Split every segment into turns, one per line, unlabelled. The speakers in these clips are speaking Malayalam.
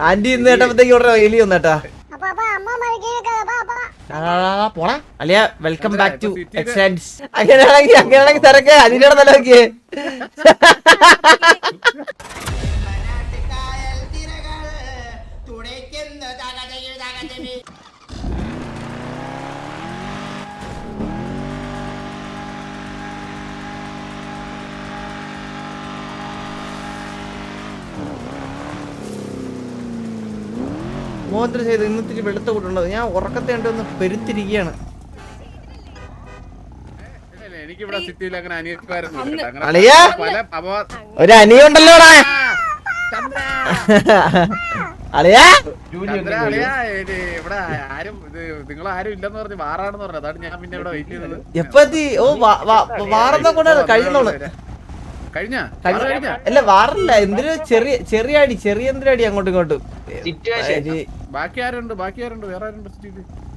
ആന്റി ഇന്ന് കേട്ടപ്പോഴത്തേക്ക് ഇവിടെ എലി വന്നേട്ടാ പോടാ അലിയ വെൽക്കം ബാക്ക് ടു എക്സ്റ്റൻസ്. അങ്ങനെയാണെങ്കിൽ തിരക്കേ അതിനോട് നല്ല നോക്കിയേ. മോഹൻ ചെയ്ത് ഇന്നത്തിരി വെളുത്ത കൂട്ടുണ്ടത്. ഞാൻ ഉറക്കത്തെ കണ്ട് ഒന്ന് പെരുത്തിരിക്കുകയാണ്. ഒരു അനിയുണ്ടല്ലോടാ അളിയാ. എപ്പോ എത്തി? ഓ വാറന്ന കൊണ്ട് കഴിയുന്നോള് അല്ല വാറില്ല. എന്തിനു ചെറിയ അടി ചെറിയ അടി അങ്ങോട്ടും ഇങ്ങോട്ടും.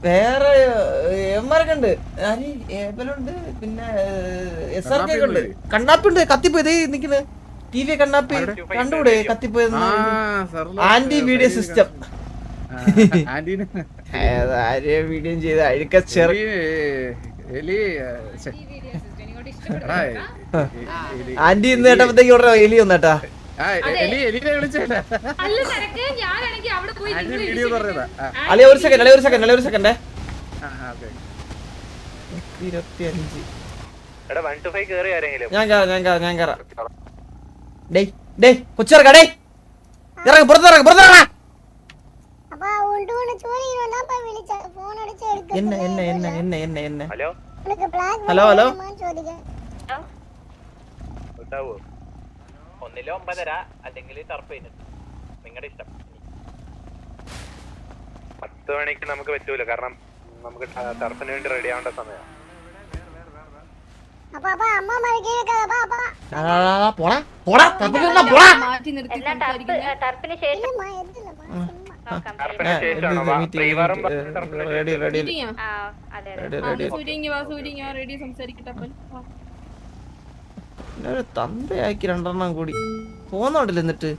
വേറെ എമാരൊക്കെ ഉണ്ട്. ഏബലുണ്ട് പിന്നെ എസ് ആർ കെ ഉണ്ട്. കണ്ണാപ്പുണ്ട് കത്തിപ്പോയത് നിക്കുന്നത്. ടി വി കണ്ണാപ്പി കണ്ടുകൂടെ കത്തിപ്പോയത്? ആന്റി വീഡിയോ സിസ്റ്റം വീഡിയോ ചെയ്ത അഴുക്ക ചെറിയ ആന്റി ഇന്ന് കേട്ടപ്പോഴത്തേക്ക് ഇവിടെ എലി വന്നേട്ടാ. അല്ലെ ഒരു സെക്കൻഡ് 25. ഞാൻ കേറാം. കൊച്ചിറക്കാ ഡേ ഇറങ്ങ പുറത്തിറങ്ങ. എന്നെ ഹലോ
ഒന്നിലോ 9:30 അല്ലെങ്കിൽ നിങ്ങളുടെ ഇഷ്ടം. 10 മണിക്ക് നമുക്ക് പറ്റൂല, കാരണം നമുക്ക് ടർഫിന് വേണ്ടി റെഡി ആവേണ്ട സമയം.
തന്തയാക്കി 2 കൂടി പോന്നോണ്ടല്ലോ. എന്നിട്ട്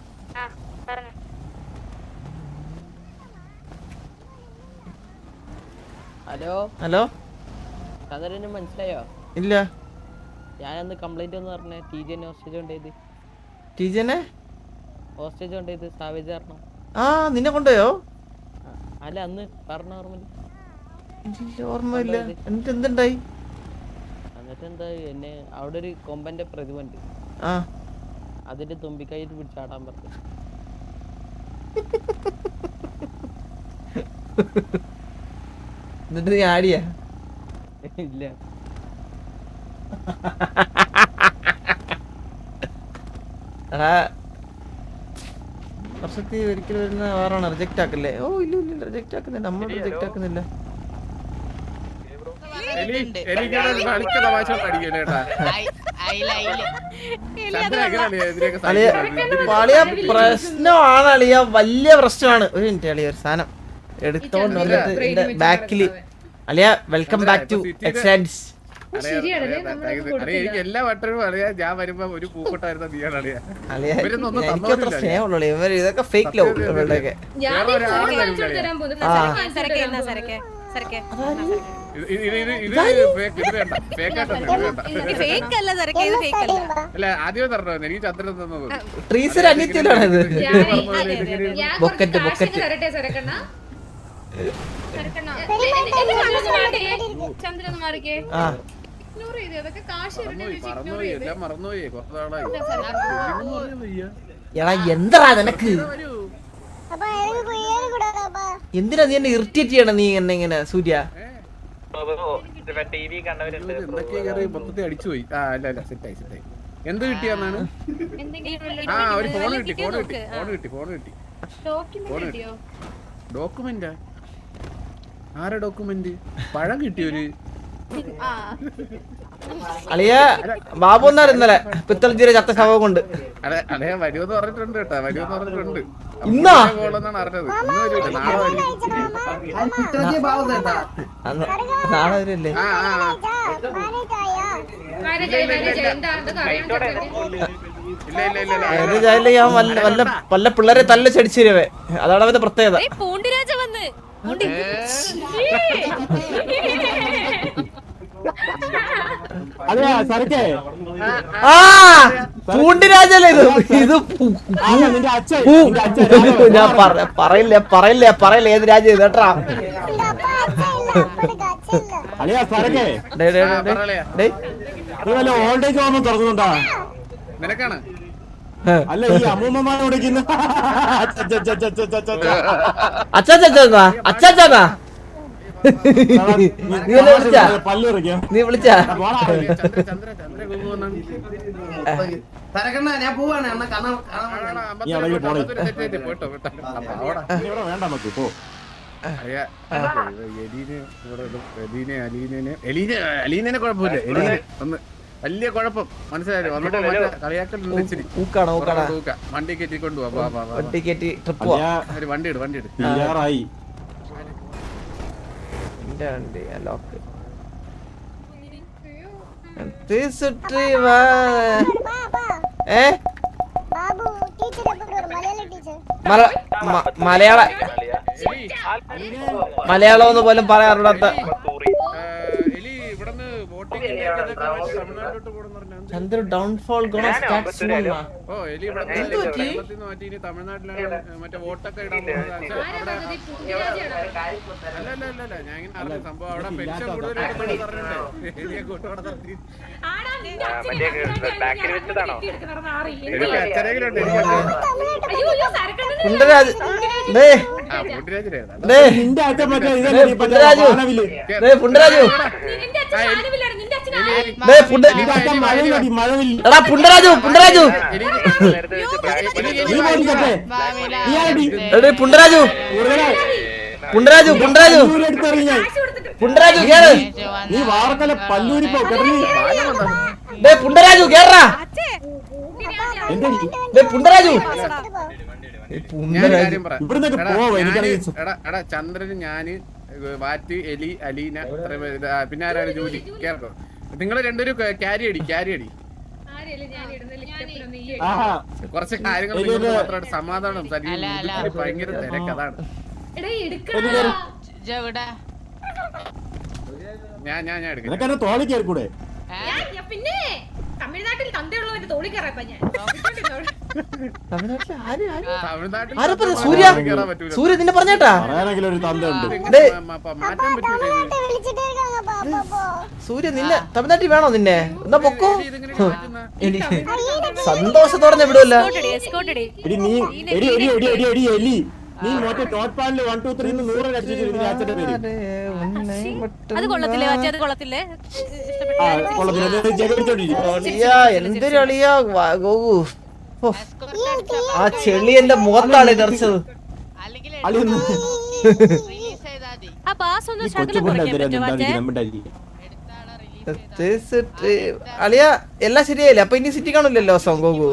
ഹലോ
മനസ്സിലായോ?
ഇല്ല.
ഞാനന്ന് കംപ്ലൈന്റ് ഒന്ന് പറഞ്ഞേ. ടീജനെ ഹോസ്റ്റേജ് കൊണ്ടേത് സാവേജ് കാരണം.
ആ നിന്നെ കൊണ്ടുപോയോ?
അല്ല അന്ന് പറഞ്ഞ
ഓർമ്മയില്ല. എന്നിട്ട് എന്തുണ്ടായി?
എന്നിട്ട് എന്താ, എന്നെ അവിടെ ഒരു കൊമ്പന്റെ പ്രതിമ ഉണ്ട്. അതിന്റെ തുമ്പിക്കൈയിട്ട് പിടിച്ചാടാൻ പറഞ്ഞു.
എന്നിട്ട് നീ ആടിയാ?
ഇല്ല.
വർഷത്തിൽ ഒരിക്കലും വരുന്ന വേറാണ്. റിജക്റ്റ് ആക്കല്ലേ? ഓ ഇല്ല റിജക്റ്റ് ആക്കുന്നില്ല. നമ്മൾ റിജക്റ്റ് ആക്കുന്നില്ല. പ്രശ്നമാണ് അളിയ, വലിയ പ്രശ്നമാണ്. ഒരു മിനിറ്റ് അളിയ, ഒരു സാധനം എടുത്തോണ്ട് വന്നിട്ട് ബാക്കില്. അളിയ വെൽക്കം ബാക്ക് ടു എക്സ്റ്റൻസ്.
എനിക്ക് എല്ലാ വട്ടവും അറിയാം. ഞാൻ വരുമ്പോ ഒരു പൂക്കോട്ടായിരുന്ന നീയാണ്.
എനിക്കത്ര സ്നേഹമുള്ളൂ. ഇതൊക്കെ ഫേക്ക് ലവ് ഇവരുടെയൊക്കെ.
ആദ്യം പറഞ്ഞോ എനിക്ക് ചന്ദ്രൻ തന്നത്
ട്രീസർ അനിയത്തിലാണത്. ബൊക്കറ്റ് എടാ എന്താ നിനക്ക്? എന്തിനാ നീ എന്നെ ഇറിറ്റേറ്റ് ചെയ്യണം? നീ എന്നെ ഇങ്ങനെ സൂര്യ
മൊത്തത്തിൽ അടിച്ചുപോയി. അല്ല സെറ്റായി. എന്ത് കിട്ടിയാന്നാണ്? ഒരു ഫോൺ കിട്ടി. ഡോക്യുമെന്റാ? ആരെ ഡോക്യുമെന്റ്? പഴം കിട്ടിയൊരു
അളിയ ബാബു എന്നാണ് ഇന്നലെ പിത്തളഞ്ചിര ചത്ത ശവം കൊണ്ട്.
അതെ വരുമെന്ന് പറഞ്ഞിട്ടുണ്ട് കേട്ടോ.
ഇന്നാ നാളെ വരല്ലേ? ഞാൻ വല്ല പിള്ളേരെ തല്ല ചടിച്ചിരുവേ. അതാണ് അവന്റെ പ്രത്യേകത. ആ പൂണ്ടിരാജല്ലേ ഇത്. ഞാൻ പറയില്ല ഏത് രാജ്യം ഇത് കേട്ടാ.
ഓൾഡേജ് ഹോം തുറക്കുന്നുണ്ടാ
നിനക്കാണ്
അല്ല ഈ അമ്മൂമ്മമാരെ വിളിക്കുന്ന
അച്ചാച്ചാ
പല്ല് പറിക്കാം.
നീ വിളിച്ചാ
ഞാൻ പോവാണ്
ഇവിടെ വേണ്ട നമുക്ക് പോ.
അലീനെ കുഴപ്പമില്ല. ഒന്ന് വലിയ കുഴപ്പം മനസ്സിലായോ? വന്നിട്ട് കളിയാക്കലുണ്ട് ഇച്ചിരി. വണ്ടി കയറ്റി കൊണ്ടുപോവാ. വണ്ടി ഇട്
തയ്യാറായി.
മലയാളം ഒന്ന് പോലും പറയാറുണ്ടാത്ത ചന്ദ്ര ഡൗൺഫോൾ
തമിഴ്നാട്ടിലാണ് മറ്റേ വോട്ടൊക്കെ ഇടാൻ ഞാൻ സംഭവം അവിടെ പെൻഷൻ
പുണ്ടരാജു കേറ്.
നീ വാർക്കല പല്ലൂരിപ്പോ
പുണ്ടരാജു കേറാ. പുണ്ടരാജു
എടാ ചന്ദ്രന് ഞാന് വാറ്റ് എലി അലീന പിന്നെ ആരാണ് ജോലി കേട്ടോ. നിങ്ങള് രണ്ടുപേരും ക്യാരി അടി കുറച്ച് കാര്യങ്ങൾ മാത്രമായിട്ട് സമാധാനം ഭയങ്കര തിരക്ക്. അതാണ് ഞാൻ എടുക്കാം.
തോളിക്കൂടെ
പിന്നെ തമിഴ്നാട്ടിൽ തന്തയുള്ളവന്റെ തോളി കയറാ ഞാൻ.
സൂര്യ നിന്നെ പറഞ്ഞേട്ടാ. സൂര്യ നിന്നെ തമിഴ്നാട്ടിൽ വേണോ? നിന്നെ എന്നാ പൊക്കോ. സന്തോഷത്തോടെ വിടുവല്ല.
നീ മറ്റേ ടോട്ട് പാനില് 1 2 3 100 അടിച്ചിട്ട് അച്ഛന്റെ പേര്
അത് കൊള്ളത്തില്ലേ? അത് കൊള്ളത്തില്ലേ?
എന്തൊരു അളിയാ ഗോകു. ആ ചെളി എന്റെ മുഖത്താണ് ഇതറിച്ചത്. അളിയ എല്ലാം ശരിയായില്ലേ? അപ്പൊ ഇനി സിറ്റി കാണില്ലല്ലോ ഗോകു.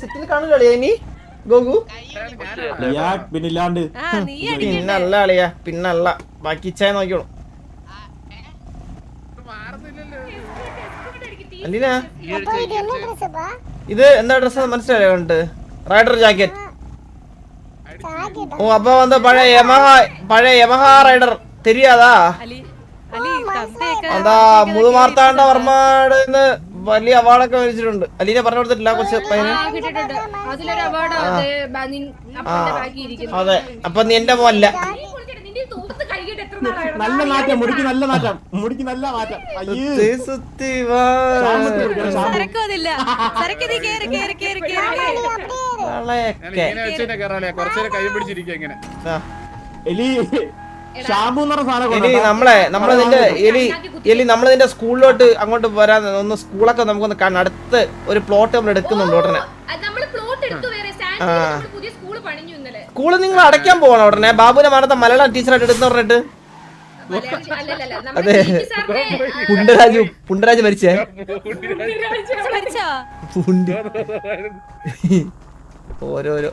സിറ്റിയിൽ കാണില്ല അളിയ ഇനി ഗോകു.
പിന്നില്ലാണ്ട്
പിന്നല്ല അളിയ പിന്നല്ല. ബാക്കി ഇച്ചായ നോക്കിയോളൂ. അലീന ഇത് എന്താ ഡ്രസ് മനസ്സിലായോ? കണ്ട് റൈഡർ ജാക്കറ്റ്. ഓ അപ്പൊ വന്ന് പഴയ യമഹ റൈഡർ தெரியாதா? അതാ മുതുമാർത്താണ്ട വർമ്മയുടെ വലിയ അവാർഡൊക്കെ മേടിച്ചിട്ടുണ്ട്. അലീനെ പറഞ്ഞു കൊടുത്തിട്ടില്ല കുറച്ച് പയ്യന്. അതെ അപ്പൊ നീ എന്റെ മോല്ല.
നല്ല നാറ്റം മുടിക്ക് നല്ല നാറ്റം മുടിക്ക് നല്ല മാറ്റം.
കുറച്ചേരം കൈ പിടിച്ചിരിക്കും ഇങ്ങനെ.
നമ്മളെ നിന്റെ സ്കൂളിലോട്ട് അങ്ങോട്ട് വരാൻ ഒന്ന് സ്കൂളൊക്കെ നമുക്കൊന്ന് കാണാം. അടുത്ത് ഒരു പ്ലോട്ട് നമ്മൾ എടുക്കുന്നുണ്ട് ഉടനെ. സ്കൂള് നിങ്ങൾ അടയ്ക്കാൻ പോകണം ഉടനെ. ബാബുവിനെ മാനത്തെ മലയാളം ടീച്ചറായിട്ട് എടുത്തു പറഞ്ഞിട്ട്. അതെ പുണ്ടരാജു മരിച്ചേ. ഓരോരോ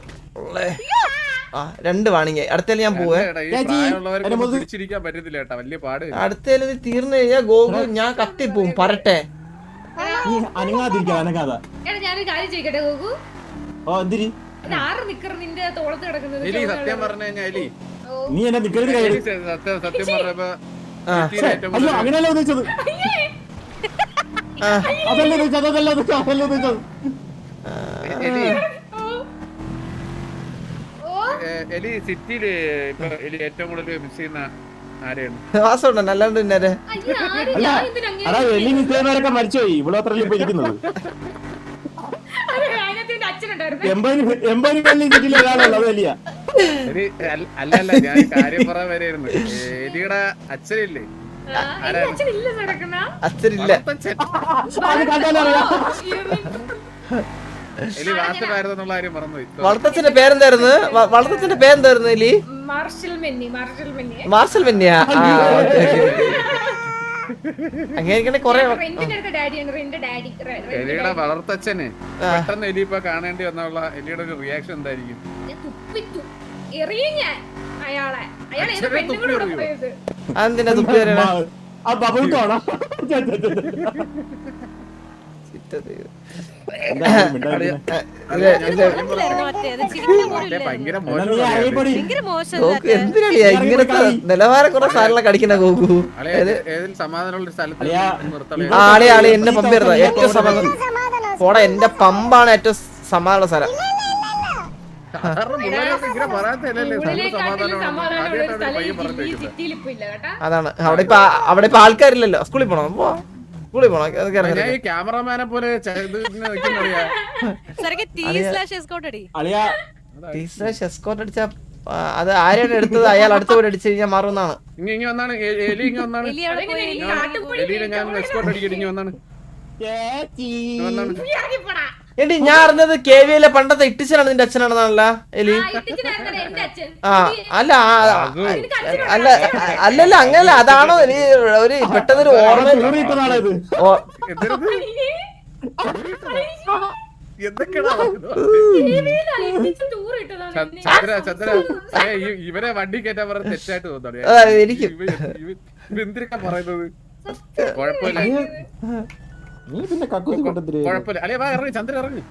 2 വാണിങ്ങി. അടുത്തേല് ഞാൻ പോവേ.
പിടിച്ചിരിക്കാൻ പറ്റത്തില്ല കേട്ടാ, വലിയ പാട്.
അടുത്തേല് നീ തീർന്നു കഴിഞ്ഞാ ഗോകു ഞാൻ കത്തിപ്പോവും. പറട്ടെ
നീ അനങ്ങാതിരിക്കാ അനങ്ങാതെ.
എടാ ഞാനൊരു കാര്യം ചോദിക്കട്ടെ ഗോകു,
ഓ എന്തിരി
ഇത് ആറ് നിക്കർ നിന്റെ തോളത്ത് കിടക്കുന്നത്?
എലി സത്യം പറഞ്ഞു കഴിഞ്ഞാ എലി
നീ എന്നെ നിക്കരുത് കയ്യിൽ.
സത്യം പറഞ്ഞപ്പോ
അയ്യോ അങ്ങനെയല്ല ഉദ്ദേശിച്ചത്. അതല്ല ഉദ്ദേശിച്ചത്, അതല്ല ഉദ്ദേശിച്ചത്.
എലി സിറ്റിയില് ഇപ്പൊ എലി ഏറ്റവും കൂടുതൽ മിസ് ചെയ്യുന്ന ആരെയാണ്?
വാസമുണ്ടോ അല്ലാണ്ട് പിന്നെ
അല്ല അടാ എലി നിൽക്കുന്നവരൊക്കെ മരിച്ചുപോയി. ഇവിടെ അത്രയല്ലേ ഇപ്പൊ ഇരിക്കുന്നത്. 80 വെള്ളി സിറ്റിയിലെ ഒരാളുള്ളൂ, അത് വലിയ.
അല്ല ഞാൻ കാര്യം പറയാൻ വരെയായിരുന്നു. എലിയുടെ അച്ഛനില്ലേ?
അച്ഛനില്ല.
അത് കണ്ടാലറിയാം.
എലി വാസമായിരുന്നുള്ള കാര്യം മറന്നുപോയി.
വളർത്തച്ഛന്റെ പേരെന്തായിരുന്നു? വളർത്തച്ഛന്റെ പേരെന്തായിരുന്നു എലി? മാർഷൽ മെന്നിയാ? അങ്ങനെ കൊറേ
എലിയുടെ വളർത്തച്ഛന് പെട്ടെന്ന് എലി ഇപ്പൊ കാണേണ്ടി വന്നുള്ള എലിയുടെ ഒരു റിയാക്ഷൻ എന്തായിരിക്കും?
അതെന്തിനാ തുപ്പി വരണ?
ആ ബബിൾക്കോണോ?
ഭയങ്കര
എന്തിനാ ഇങ്ങനത്തെ നിലവാരം കുറെ സാധനങ്ങളൊക്കെ അടിക്കുന്ന ഗോകു?
സമാധാനമുള്ള സ്ഥലത്ത്
ആളെ എന്നെ പമ്പ് ചെയ്താ ഏറ്റവും സമാധാനം. പോടാ, എന്റെ പമ്പാണ് ഏറ്റവും സമാധാന സ്ഥലം. അതാണ് അവിടെ ഇപ്പൊ ആൾക്കാരില്ലല്ലോ. സ്കൂളിൽ പോണോ? സ്കൂളിൽ പോണോ?
ക്യാമറമാനെ പോലെ
എസ്കോർട്ട് അടിച്ചാ അത് ആരെയാണ് എടുത്തത് അയാൾ അടുത്ത പോലെ അടിച്ചു കഴിഞ്ഞാൽ മാറുന്നതാണ്.
ഇനി വന്നാണ് എലി, ഇങ്ങ വന്നാണ് എലീനെ ഞാൻ എസ്കോർട്ട് അടിക്കട്ടെ. ഇനി വന്നാണ്
എടി ഞാൻ അറിഞ്ഞത് KVL പണ്ടത്തെ ഇട്ടിച്ചനാണ് നിന്റെ അച്ഛനാണെന്നാണല്ല എലി? അല്ല അല്ലല്ല അങ്ങനല്ല. അതാണോ എലി ഒരു പെട്ടെന്നൊരു ഓർമ്മ?
ഇവരെ വണ്ടി കയറ്റാൻ പറഞ്ഞ തെറ്റായിട്ട് തോന്നുന്നു.
എനിക്ക്
എന്തിനൊക്കെ പറയുന്നത്? കുഴപ്പമില്ല.
നീ പിന്നെ കക്കൂസി കൊണ്ടുവന്നിട്ട്
കുഴപ്പമില്ല. അല്ലേ വാ ഇറങ്ങി, ചന്ദ്രൻ ഇറങ്ങി.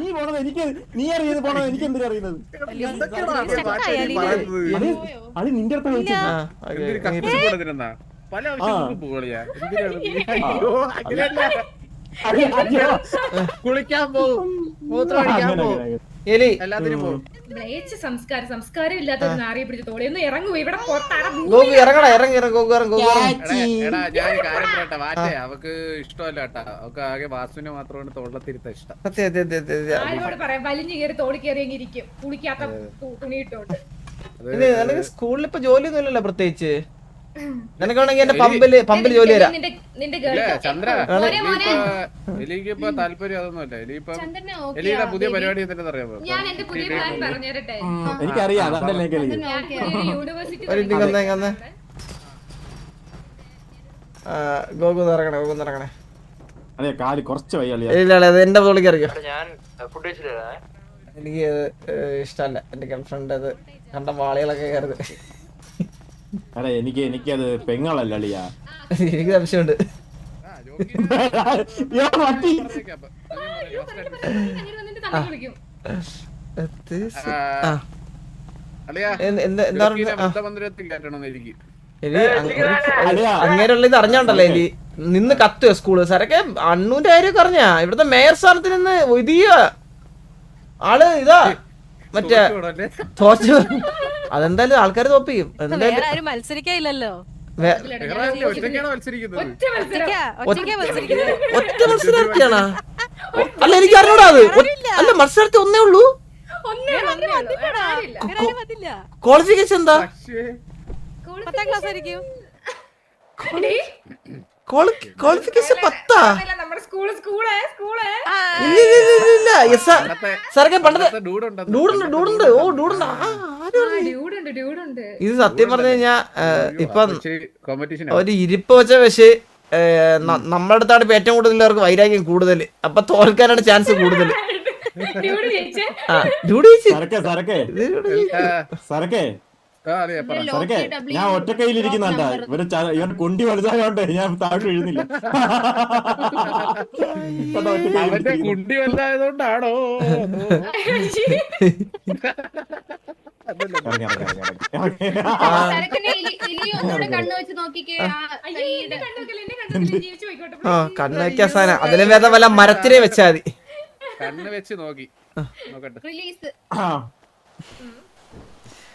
നീ പോണത് എനിക്ക്, നീ അറിയത് പോണത് എനിക്ക് എന്തിനാ അറിയുന്നത്? അത് നിന്റെ അടുത്ത്
പല ആവശ്യങ്ങൾക്കും പോകളിയാ.
കുളിക്കാൻ പോകും, മൂത്രം അടിക്കാൻ പോകും, എലി
എല്ലാത്തിനും പോകും.
സംസ്കാരം ഇല്ലാത്ത നാറിയെ പിടിച്ച് തോളിയൊന്നും ഇറങ്ങും. ഇവിടെ
ഗോകു ഇറങ്ങടാ, ഇറങ്ങി
എടാ ഞാൻ കാര്യം പറയട്ടെ, വാറ്റേ അവക്ക് ഇഷ്ടമല്ല കേട്ടാ. അവക്ക് ആകെ വാസുവിനെ മാത്രമാണ് തോളത്തിരുത്ത ഇഷ്ടം.
ആരോട് പറയാം, വലിഞ്ഞു കയറി തോളി കയറി ഇരിക്കും കുളിക്കാത്ത തുണിയിട്ടോണ്ട്.
നിനക്ക് സ്കൂളിൽ ഇപ്പൊ ജോലിയൊന്നും ഇല്ലല്ലോ പ്രത്യേകിച്ച്. നിനക്കാണെങ്കിൽ എന്റെ പമ്പില് ജോലി തരാം.
ചന്ദ്ര എലിക്ക് ഇപ്പൊ താല്പര്യം അതൊന്നുമല്ല. എലിയിപ്പൊ എലിയുടെ പുതിയ പരിപാടി എന്തെന്ന് അറിയാമോ?
ഞാൻ എന്റെ പുതിയ പ്ലാൻ പറഞ്ഞുതരട്ടെ.
എനിക്കറിയാം.
ഗോകു ഇറങ്ങണേ.
അതെ കാല് കുറച്ച് വയ്യാളി.
ഇല്ല അത് എന്റെ തോളിക്ക് അറിയോ? എനിക്ക് ഇഷ്ടമല്ല. എന്റെ ഗേൾഫ്രണ്ട് അത് കണ്ട വാളികളൊക്കെ കയറുന്നത്.
അതെ എനിക്കത് പെങ്ങളല്ല അളിയാ.
എനിക്ക് സംശയമുണ്ട്. അങ്ങനെയുള്ള ഇത് അറിഞ്ഞോണ്ടല്ലോ എലി നിന്ന് കത്തുവോ സ്കൂള്? സരക്കെ അണ്ണൂന്റെ കാര്യമൊക്കെ അറിഞ്ഞാ? ഇവിടുത്തെ മേയർ സ്ഥാനത്ത് നിന്ന് ഒതുങ്ങിയ ആള് ഇതാ മറ്റേ തോച്ചു. അതെന്തായാലും ആൾക്കാര് തോപ്പിക്കും. എന്തായാലും
മത്സരിക്കാനില്ലല്ലോ.
ഒറ്റ മത്സരാർത്ഥിയാണോ? അല്ല എനിക്ക് അറിഞ്ഞൂടാ. അത് അല്ല മത്സരാർത്ഥി ഒന്നേ ഉള്ളൂ. ക്വാളിഫിക്കേഷൻ എന്താ?
10ാം ക്ലാസ് ആയിരിക്കും.
ക്വാളിഫിക്കേഷൻ 10. ഇത് സത്യം പറഞ്ഞു കഴിഞ്ഞാ ഇപ്പം ഒരു ഇരിപ്പ് വെച്ച പക്ഷേ നമ്മുടെ അടുത്താണ് ഇപ്പൊ ഏറ്റവും കൂടുതൽ അവർക്ക് വൈരാഗ്യം കൂടുതൽ. അപ്പൊ തോൽക്കാനാണ് ചാൻസ് കൂടുതൽ.
ഡ്യൂഡ് ജയിച്ചേ.
ആ ഡ്യൂഡ് ജയിച്ച്.
സരക്കെ സരക്കെ
ഇത് ഡ്യൂഡ് ജയിച്ച്.
സരക്കെ
അറിയാ പറ
സരക്കെ ഞാൻ ഒറ്റ കയ്യിലിരിക്കുന്നുണ്ട ഇവൻ കുണ്ടി വലുതായോണ്ട് ഞാൻ താഴെ വീഴുന്നില്ല. കണ്ടോ, ഒറ്റ
അവന്റെ
കയ്യിലിരിക്കുന്നു.
കുണ്ടി വലുതായതുകൊണ്ടാണോ?
ഇറങ്ങി, ഇറങ്ങി, ഇറങ്ങി, ഇറങ്ങി.
സരക്കിന്റെ എലി ഒന്നുകൂടെ കണ്ണു വെച്ച് നോക്കിക്കേ. ആ
അയ്യോ, എന്നെ കണ്ടുനോക്കല്ലേ, എന്നെ കണ്ടുനോക്കല്ലേ, ജീവിച്ചു പോയിക്കോട്ടെ,
ആ
please.
കണ്ണ് വെക്കാൻ സാധനം അതിലും വേറെ വല്ല മരത്തിനെ വെച്ചാ മതി.
കണ്ണ് വെച്ച് നോക്കി നോക്കട്ടെ.
റിലീസ്.
ആ.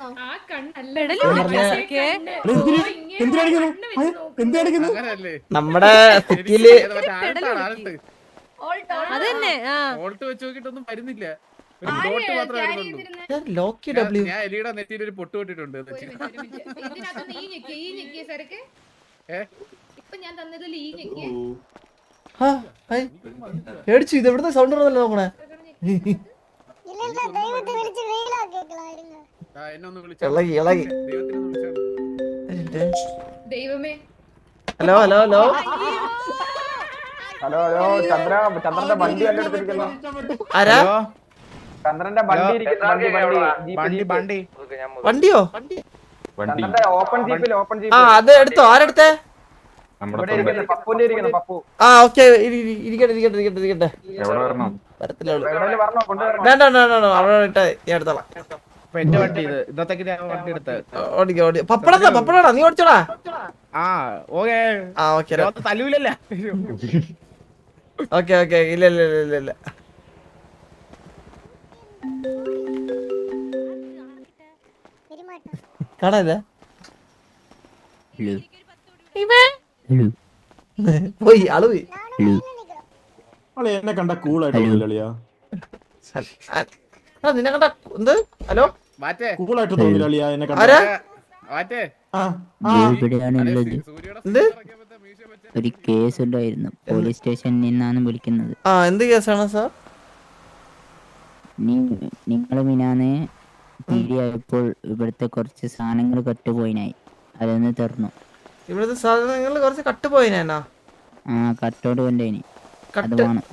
ആ കണ്ണല്ല
പെടലി
കണ്ണ്.
പിടിക്കേ.
ഓ, ഇങ്ങനെ
എന്തിനടിക്കുന്നു
കണ്ണ് വെച്ച് നോക്ക്.
എന്തിനടിക്കുന്നു?
അങ്ങനല്ലേ
നമ്മുടെ സിറ്റിയില്
ആൾട്ട്
അതന്നെ ആ
ഓൾട്ട് വെച്ച് നോക്കിട്ടൊന്നും വരുന്നില്ല. ഒരു ഡോട്ട് മാത്രമേ വരുന്നുള്ളൂ.
ലോക്കി ഡബ്ല്യു
ഞാൻ എലിയുടെ നെറ്റിയിൽ ഒരു പൊട്ട് വിട്ടിട്ടുണ്ട്.
ഒരു മിനിറ്റ്. ഇതിനകത്ത് ഈ ഞെക്കിയ സരക്ക്. ഇപ്പൊ ഞാൻ തന്നതിൽ ഈ ഞെക്കിയ.
പേടിച്ചു. ഇത് എവിടുന്ന സൗണ്ട് ഉണ്ടല്ലോ നോക്കണേ.
എന്നെ ഒന്ന്
ഇളകി ഇളകി.
ദൈവമേ.
Hello hello hello
hello hello ചന്ദ്രന്റെ വണ്ടി കണ്ടെടുത്തിരിക്കുന്നു.
ആരാ?
ചന്ദ്രന്റെ വണ്ടി
വണ്ടിയോ?
ചന്ദ്രന്റെ ഓപ്പൺ ജീപ്പിൽ
ആ അത് എടുത്തോ. ആരെടുത്തേ?
പപ്പുന്റെ ഇരിക്കുന്നു. പപ്പു
ആ ഓക്കെ ഇരിക്കട്ടെ ഇരിക്കട്ടെ ഇരിക്കട്ടെ ഇരിക്കട്ടെ. വരത്തില്ല അവള്. വേണ്ട വേണ്ട വേണ്ട അവിടെ ഇട്ടേ ഞാൻ എടുത്തോളാം.
എന്റെ വണ്ടി ഇത് ഇന്നത്തേക്ക് ഞാൻ വണ്ടി എടുത്ത്
ഓടിക്കോ ഓടി. പപ്പടാ പപ്പടാ നീ ഓടിച്ചോടാ.
ആ ഓക്കെ
ആ ഓക്കെ
തല്ലൂലല്ലേ.
ഓക്കെ ഓക്കെ ഇല്ല ഇല്ല ഇല്ല ഇല്ല ഇല്ല. കാണാതെ പോയി ആള് പോയി.
അളിയാ, എന്നെ കണ്ട കൂളായിട്ട് അളിയാ.
നിന്നെ കണ്ട എന്ത്? ഹലോ
മാറ്റേ
കൂളായിട്ട് തോന്നില്ല അളിയാ എന്നെ കണ്ട.
ആരാ?
മാറ്റേ
ആ, ആ.
എവിടെയാണുള്ളത്?
എന്ത്?
ഒരു കേസ് ഉണ്ടായിരുന്നു, പോലീസ് സ്റ്റേഷനിൽ നിന്നാണ് വിളിക്കുന്നത്.
ആ എന്ത് കേസാണ് സാർ?
നിങ്ങൾ മിനാന്ന് പീടിയായപ്പോൾ ഇവിടുത്തെ കുറച്ച് സാധനങ്ങൾ കട്ടുപോയിനായി, അതൊന്ന് തരണോ?
ഇവിടുത്തെ സാധനങ്ങൾ കുറച്ച് കട്ടുപോയിനാ.
ആ കട്ടോട് കൊണ്ടേനി, അത് വേണം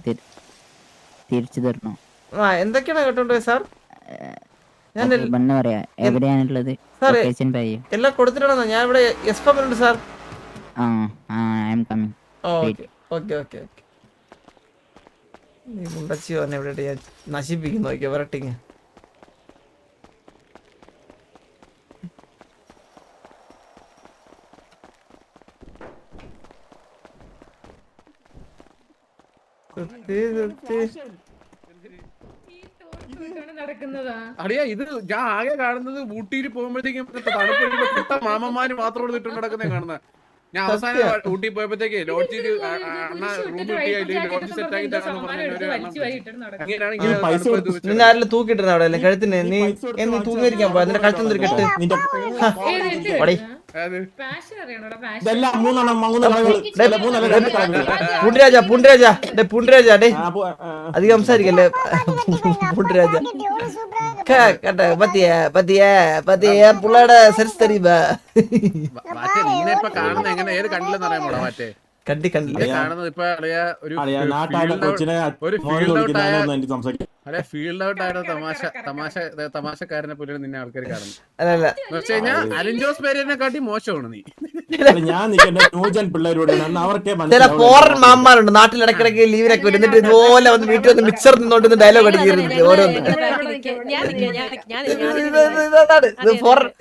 തിരിച്ചു തരണോ?
ആ എന്തൊക്കെയാണ് കേട്ടോണ്ട് സാർ? ഞാൻ
ബണ്ണ് പറയാ എവിടെയാണുള്ളത്, ലൊക്കേഷൻ പറയൂ.
എല്ലാം കൊടുത്തിട്ടാണോ? ഞാൻ ഇവിടെ എസ് ഉണ്ട് sir.
Ah I am coming.
Okay okay okay okay. നീ മുണ്ടച്ചി പറഞ്ഞ എവിടെ ഞാൻ നശിപ്പിക്കുന്നു നോക്കിയോ വരട്ടിങ്.
നടക്കുന്നതാ
അറിയാ. ഇത് ഞാൻ ആകെ കാണുന്നത് ഊട്ടിയിൽ പോകുമ്പോഴത്തേക്കും തണുപ്പ് മാമന്മാര് മാത്രം എടുത്തിട്ട് നടക്കുന്നേ കാണുന്നത്. ഞാൻ അവസാനം ഊട്ടി പോയപ്പോഴത്തേക്ക് ലോഡ്ജിൽ റൂം കിട്ടിയ ലോഡ്ജ് സെറ്റ് ആക്കിട്ടാണെന്ന്
നിന്നെ ആരെല്ലാം തൂക്കിട്ടിരുന്ന അവിടെ അല്ലേ കഴുത്തിന്? നീ നീ തൂങ്ങിയിരിക്കാൻ പോയ നിന്റെ കഴുത്തിന് ഒരു കെട്ട്.
ഇതെല്ലാം മൂന്നെണ്ണം
പൂണ്ടിരാജ പൂണ്ടിരാജ പൂണ്ടിരാജ ഡേ അധികം സംസാരിക്കല്ലേ. പൂണ്ടിരാജ കേട്ടെ പത്തിയ പത്തിയ പത്തിയ പുള്ളയുടെ സെൻസ് തരീബ.
നിന്നെ ഇപ്പൊ കാണുന്നത് എങ്ങനെ ഏത് കണ്ടില്ലെന്ന് അറിയാമോടാ? മാറ്റേ
കണ്ടി കണ്ടില്ല
കാണുന്നത് ഇപ്പൊ അറിയാ ഒരു ഫീൽഡ് ഔട്ട് ആയ തമാശക്കാരനെ പോലെയാണ് നിന്നെ ആൾക്കാർ കാണുന്നത്.
അല്ലല്ല
വെച്ച് കഴിഞ്ഞാൽ അലിൻജോസ് പേരിനെ കാട്ടി മോശമാണ് നീ.
ഞാൻ നിൽക്കേണ്ട ന്യൂജൻ പിള്ളേരോട് അവർക്ക്
ചില ഫോറിൻ മാമാരുണ്ട് നാട്ടിൽ ഇടയ്ക്കിടയ്ക്ക് ലീവിനൊക്കെ വരും. എന്നിട്ട് ഇതുപോലെ വന്ന് വീട്ടിൽ വന്ന് മിക്സർ നിന്നോണ്ട് ഡയലോഗ് അടിക്കുന്നത് ഓരോന്ന്.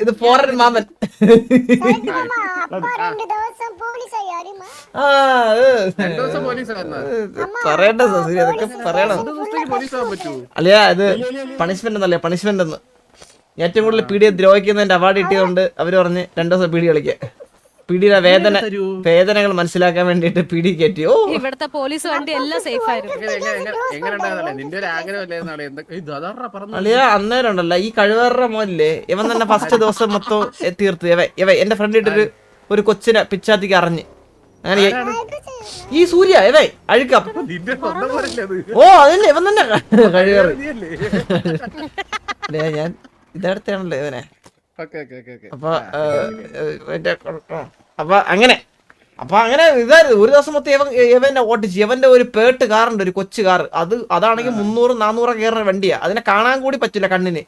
ഇത് ഫോറിൻ മാമൻ. പറയണ്ട സസി അതൊക്കെ പറയണം. അല്ലയാ ഇത് പണിഷ്മെന്റ് എന്നല്ലേ പണിഷ്മെന്റ് എന്ന്. ഏറ്റവും കൂടുതൽ പീഡിയെ ദ്രോഹിക്കുന്നതിന്റെ അവാർഡ് കിട്ടിയതുകൊണ്ട് അവര് പറഞ്ഞ് 2 ദിവസം പീഡി കളിക്കാൻ. പീഡിയുടെ വേദനകൾ മനസ്സിലാക്കാൻ വേണ്ടിട്ട് പീഡി കയറ്റിയോ.
ഇവിടുത്തെ പോലീസ് വണ്ടി എല്ലാം സേഫ് ആയിരുന്നു.
നിന്റെ ഒരു ആഗ്രഹമല്ലേ?
അളിയാ അന്നേരം ഉണ്ടല്ലോ ഈ കഴിവേറ മോനില്ലേ ഇവൻ തന്നെ ഫസ്റ്റ് ദിവസം മൊത്തം തീർത്ത്. ഇവ എന്റെ ഫ്രണ്ട് ഇട്ടൊരു ഒരു കൊച്ചിനെ പിച്ചാത്തിക്ക് അറിഞ്ഞ് അങ്ങനെ ഈ സൂര്യ ഇവ അഴുക്ക. ഓ അതല്ലേ ഇവൻ തന്നെ കഴിവേറ്. ഞാൻ ഇതടുത്താണല്ലോ ഇവനെ. അപ്പൊ അങ്ങനെ അപ്പൊ അങ്ങനെ ഇതായിരുന്നു ഒരു ദിവസം മൊത്തം ഇവനെ ഓട്ടിച്ച്. ഇവന്റെ ഒരു പേട്ട് കാറുണ്ട്, ഒരു കൊച്ചു കാർ. അതാണെങ്കിൽ 300-400 കയറുന്ന വണ്ടിയാ. അതിനെ കാണാൻ കൂടി പറ്റില്ല കണ്ണിന്.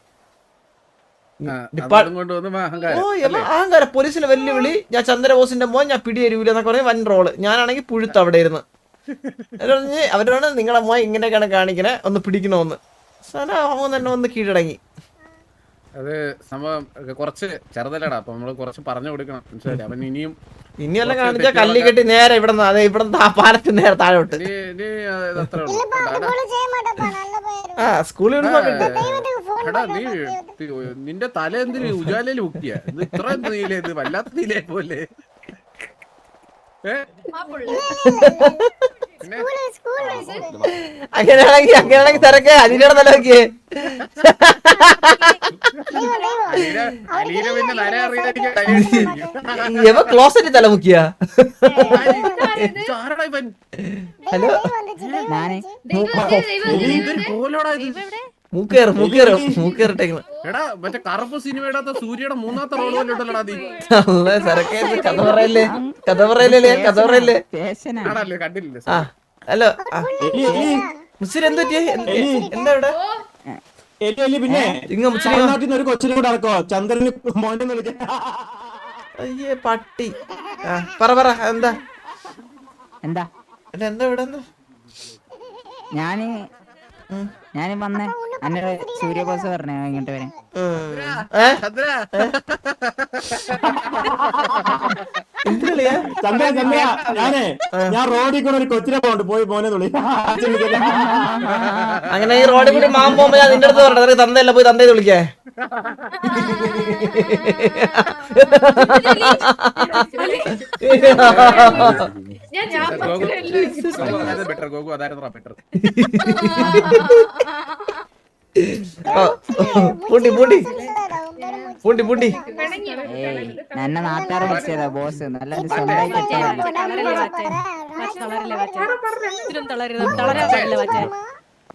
അഹങ്കാരം. പോലീസിന് വെല്ലുവിളി, ഞാൻ ചന്ദ്രബോസിന്റെ മോൻ, ഞാൻ പിടി തരൂല എന്നൊക്കെ പറഞ്ഞ് വൻ റോള്. ഞാനാണെങ്കിൽ പുഴുത്ത് അവിടെ ഇരുന്ന്. അവരോട് നിങ്ങളെ മോൻ ഇങ്ങനെയൊക്കെയാണ് കാണിക്കണേ, ഒന്ന് പിടിക്കണമെന്ന്. അവൻ തന്നെ ഒന്ന് കീഴടങ്ങി.
അത് സംഭവം കുറച്ച് ചെറുതല്ലടാ, അപ്പൊ നമ്മള് കുറച്ച് പറഞ്ഞു കൊടുക്കണം. മനസ്സിലായി? അവൻ
ഇനിയെല്ലാം കാണിച്ചാ കല്ലി കെട്ടി നേരെ ഇവിടെ പാലത്തിന് നേരെ താഴോട്ട്. സ്കൂളിൽ
നിന്റെ തല എന്തിന് ഉജാലയിൽ മുക്കിയ? ഇത് ഇത്ര എന്ത് നീലേ? ഇത് വല്ലാത്ത നീലേ പോലെ.
അങ്ങനെയാണെങ്കിൽ തിരക്ക് അലീനയുടെ തല നോക്കിയേ. ക്ലോസറ്റ് തല മുക്കിയ. ഹലോ മൂക്കേറിട്ടേക്കണ.
എടാ മറ്റേ കറുപ്പ് സിനിമയുടെ സൂര്യയുടെ 3ാമത്തെ റോള് കൊണ്ടിട്ടല്ലോടാ നീ.
കഥ പറയല്ലേ
കണ്ടില്ലേ?
ഹലോ മുസ്ലിം എന്ത് പറ്റിയ എന്താ ഇവിടെ?
പിന്നെ ഒരു കൊച്ചിനെ കൂടെ നടക്കോ ചന്ദ്രന് മോനെ വിളിക്കാൻ.
അയ്യേ പട്ടി. പറ എന്താ
എന്താ
എന്താ ഇവിടെ? എന്താ
ഞാന് വന്നേ അന്നേരം സൂര്യബോസ് പറഞ്ഞ ഇങ്ങോട്ട് വരാൻ.
ഞാൻ റോഡിൽ കൂടെ ഒരു കൊച്ചിനെ പോണ്ട് പോയി മോനെ തുള്ളി.
അങ്ങനെ ഈ റോഡിൽ കൂടി മാൻ പോകുമ്പോ ഞാൻ നിന്റെ അടുത്ത് പറഞ്ഞത് തന്തയല്ല, പോയി തന്തയെ വിളിക്കേ. പൂണ്ടി
എന്നെ നാട്ടുകാരെ വിളിച്ചതാ ബോസ്. നല്ല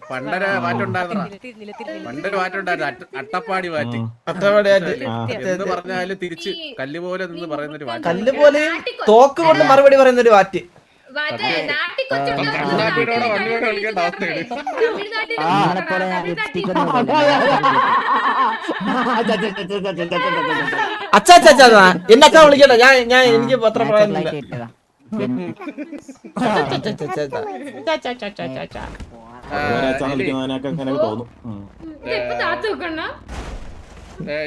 പണ്ടൊരു മാറ്റുണ്ടായിരുന്ന അട്ടപ്പാടി മാറ്റി എന്ന് പറഞ്ഞാല് തിരിച്ച് കല്ല് പോലെ നിന്ന് പറയുന്നൊരു വാറ്റ്.
കല്ല് പോലെ തോക്ക് കൊണ്ട് മറുപടി പറയുന്നൊരു വാറ്റ്. അച്ഛാ എന്നെ അച്ഛാ വിളിക്കട്ടെ. ഞാൻ എനിക്ക് പത്രം പറയാനില്ല.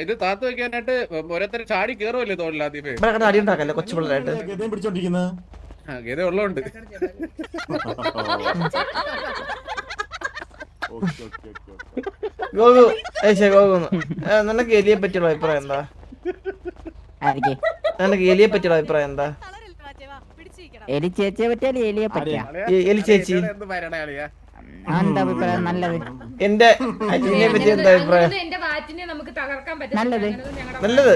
ഇത് താത്തു വെക്കാനായിട്ട് ഓരോരുത്തർ ചാടി കേറുമല്ലേ തോന്നില്ലാദ്യമേ.
അടി ഉണ്ടാക്കല്ലേ കൊച്ചു പിള്ളേരായിട്ട്
പിടിച്ചോണ്ടിരിക്കുന്നത്.
ഗത ഉള്ളതുകൊണ്ട്
ഗോകു നിനക്ക് എലിയെ പറ്റിയുള്ള അഭിപ്രായം എന്താ? നിനക്ക് എലിയെ പറ്റിയുള്ള അഭിപ്രായം എന്താ?
എലി ചേച്ചിയെ പറ്റിയാലും എലിയെ പറ്റിയ
എലി ചേച്ചി
എന്താ അഭിപ്രായം? നല്ലത്.
എന്റെ അച്ഛനെ പറ്റി എന്താ അഭിപ്രായം?
നല്ലത്.
നല്ലത്.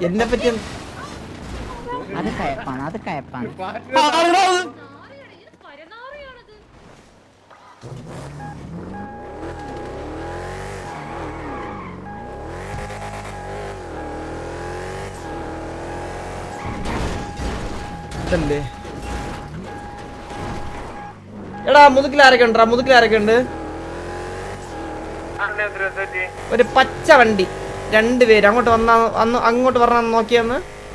എന്നെ പറ്റി
അത് കയപ്പാണ്.
ഇതല്ലേ എടാ മുതുക്കിൽ ആരൊക്കെ ഉണ്ട്? ഒരു പച്ച വണ്ടി 2 പേര് അങ്ങോട്ട് വന്നാ അങ്ങോട്ട് പറഞ്ഞ നോക്കിയാന്ന്.